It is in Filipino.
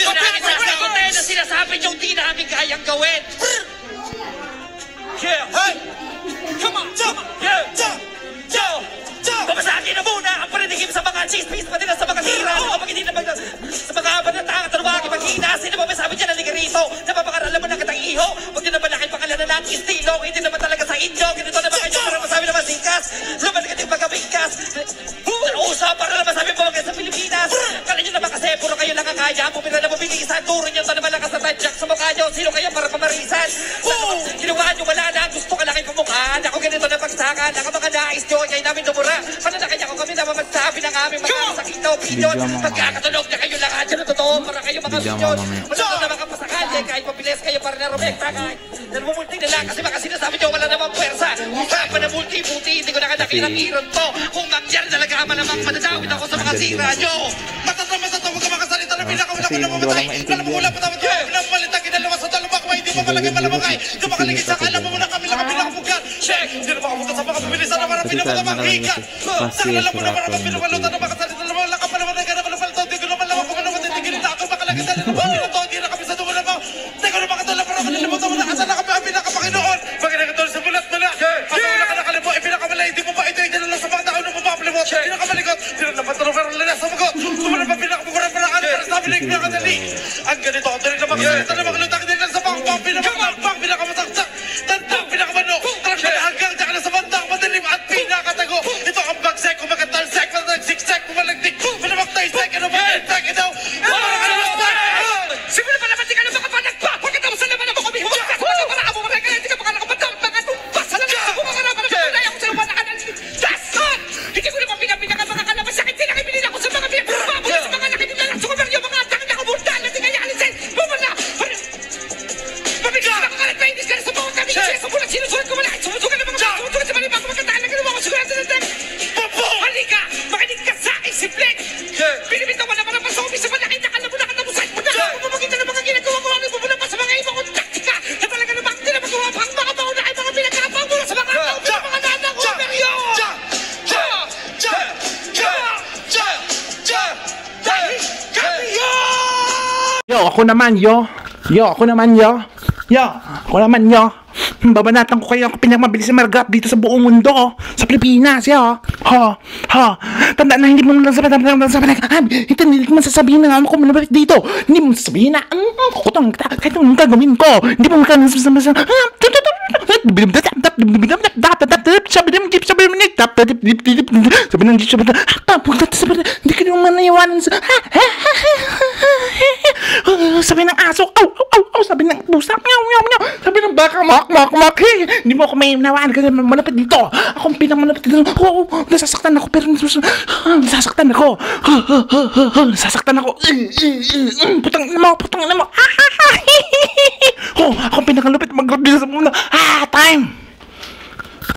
ko namin sasagutin na sinasabi niyong di namin kayang gawin. Yeah! Hey! Come on! Pamasakin na muna ang paninigim sa mga chismis, pati na sa mga hira, kapag hindi na sa mga banatang at anumang ipag-hina, sino ba masabi dyan na liga rito? Napapakaralan mo ng katang iho, huwag nyo naman laking pangalanan ng estilo, hindi naman talaga sa inyo, ganito naman kayo para masabi na masikas, luman ka din pagkabingkas, nausa para na masabi mo sa Pilipinas, kala nyo naman kasi puro kayo lang ang kaya, pumila na mabilisan, turo nyo na malakas sa tadyak sa mukha nyo, sino kayo para pamarisan? Ginawa nyo wala na, gusto ka lang ay pamukhaan, ako ganito na pagsakan, ako mga nais nyo, kayo namin dumura, paano na kanya ko kami naman magsabi ng aming magkakasakit na opinion, pagkakatunog na kayo lahat, yun ang totoo, para kayo mga opinion, masyado na mga pasakali, kahit mabilis kayo para narumekta, kahit namumulting na lang, kasi baka sinasabi nyo wala namang pwersa, mukha pa na multi-multi, hindi ko nakadakilang iron to, kung mangyari talaga malamang madadawit ako sa mga sira nyo, matatama, huwag ka makasalita na pinakawala ko na mamatay, alam mo wala pa tama nyo, pinapalitan kinalawas sa talabak, hindi mo malagay malamangay, di makaligid sa alam mo muna kami lang ang pinakapugan, check, hindi na makapunta sa mga pabilisan na marami na malamang hikat, alam mo na marami pinupalutan na makasalita na mga lakap pa naman na gano'n ko napalito, di ko naman lawan kung ano matitigilin na ako makalagay sa lalo, hindi na kami sa dugo na mo, di ko na makatula para kanilimutan mo na asa na kami ang pinakapakinoon, pagkinagatuloy sa bulat mo na, asa mo na kanakalipo, pinakamalay, di mo pa ito, hindi na lang sa mga tao na mapapalimuot, pinakamalikot, di na napatulong pero lalas sa magot, sumuna pa pinakamukuran para ka para sabi na pinakadali, ang ganito ako tuloy na makasalita na makalutang din lang sa pang pinakamasaksak, tantang pinakamano, tarang hanggang dyan na sa bandang madilim at pinakatago, ito ang bagsek, kumakatalsek, siksek, pumalagdik, pinamaktay-sek, ano ba, intak, ito, siguro pa naman di ka na makapanag pa, pagkatapos na naman ako kami, huwag ka para amo ka na hindi ka baka nakapatang, mga tumpas, alam mo, kung mga naman ako na ako sa mga nakanan, dasan, hindi ko naman pinapinaka mga kalabas, sakit din ang ibinin ako sa mga pinapapapos sa mga nakinilalang sukumar yung mga atang nakabuntan na di kaya alisin, bumala, pabigla, makakalat pa hindi ka na sa mga kami, sa bulat sinusulat ko wala, sumusukan ng mga sumusukan sa malibang kumakatahan na ginawa ko sigurado na natin, halika, makinig ka sa akin, simple, binibitawan naman ang pasobi sa malaki na kalabunan ka namusay mo na, kung mamakita ng mga ginagawa ko, ano bubula pa sa mga iba kong taktika, na talaga naman hindi na magawa pa ang mga mauna ay mga pinagkakapang mula sa mga tao, mga nanang overyo! Yo, ako naman, yo. Babanatan ko kayo ang pinagmabilis na margap dito sa buong mundo, sa Pilipinas, yo. Tandaan na hindi mo lang hindi mo sasabihin na ano ko malapit dito. Hindi mo sasabihin na kukutong kahit anong gagawin ko. Hindi mo hindi ka naman naiwanan sa sabi ng aso, sabi ng pusa, sabi ng baka, mak, hindi mo ako may nawaan kasi malapit dito. Ako ang pinakamalapit dito. Nasasaktan ako, pero nasasaktan ako. Putang ina mo. Ako ang pinakalupit mag-grab dito sa muna.